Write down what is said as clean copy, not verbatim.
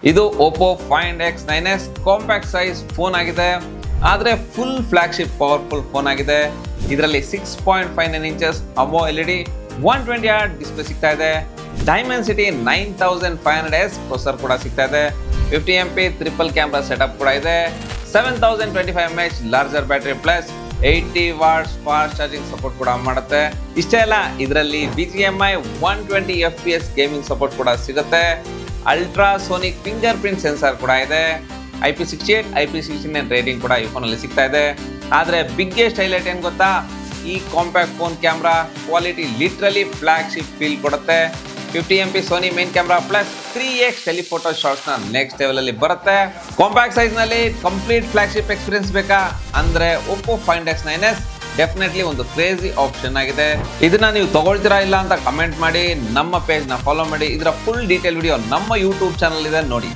ಇದು Oppo Find X9s compact size phone ಆಗಿದೆ, ಆದರೆ ಫುಲ್ ಫ್ಲಾಗ್ಶಿಪ್ ಪವರ್ಫುಲ್ ಫೋನ್ ಆಗಿದೆ. ಇದರಲ್ಲಿ 6.59 ಇಂಚಸ್ ಅಮೋ LED 120 ಹರ್ಟ್ಜ್ ಡಿಸ್ಪ್ಲೇ ಸಿಗ್ತಾ ಇದೆ. Dimensity 9500S ಪ್ರೊಸೆಸರ್ ಕೂಡ ಸಿಗ್ತಾ ಇದೆ. 50 MP ಟ್ರಿಪಲ್ ಕ್ಯಾಮ್ರಾ ಸೆಟಪ್ ಕೂಡ ಇದೆ. 7025 mAh larger battery plus 80 what's fast charging support ಕೂಡ ಮಾಡುತ್ತೆ. ಇಷ್ಟೇ ಅಲ್ಲ, ಇದರಲ್ಲಿ BGMI 120 FPS ಗೇಮಿಂಗ್ ಸಪೋರ್ಟ್ ಕೂಡ ಸಿಗುತ್ತೆ. ಅಲ್ಟ್ರಾಸೋನಿಕ್ ಫಿಂಗರ್ ಪ್ರಿಂಟ್ ಸೆನ್ಸರ್ ಕೂಡ ಇದೆ. IP68 IP69 ರೇಟಿಂಗ್ ಕೂಡ ಈ ಫೋನಲ್ಲಿ ಸಿಗ್ತಾ ಇದೆ. ಆದರೆ ಬಿಗ್ಗೆಸ್ಟ್ ಹೈಲೈಟ್ ಏನು ಗೊತ್ತಾ, ಈ compact phone camera quality literally flagship feel ಕೊಡುತ್ತೆ. 50 MP Sony main camera plus 3x telephoto ಶಾಟ್ಸ್ನ ನೆಕ್ಸ್ಟ್ ಲೆವೆಲಲ್ಲಿ ಬರುತ್ತೆ. ಕಾಂಪ್ಯಾಕ್ಟ್ ಸೈಜ್ನಲ್ಲಿ ಕಂಪ್ಲೀಟ್ ಫ್ಲಾಗ್ಶಿಪ್ ಎಕ್ಸ್ಪೀರಿಯನ್ಸ್ ಬೇಕಾ ಅಂದರೆ Oppo Find X9s ಡೆಫಿನೆಟ್ಲಿ ಒಂದು ಕ್ರೇಜಿ ಆಪ್ಷನ್ ಆಗಿದೆ. ಇದನ್ನ ನೀವು ತಗೊಳ್ತೀರಾ ಇಲ್ಲ ಅಂತ ಕಮೆಂಟ್ ಮಾಡಿ, ನಮ್ಮ ಪೇಜ್ನ ಫಾಲೋ ಮಾಡಿ. ಇದರ ಫುಲ್ ಡೀಟೇಲ್ ವಿಡಿಯೋ ನಮ್ಮ ಯೂಟ್ಯೂಬ್ ಚಾನಲ್ ಇದೆ ನೋಡಿ.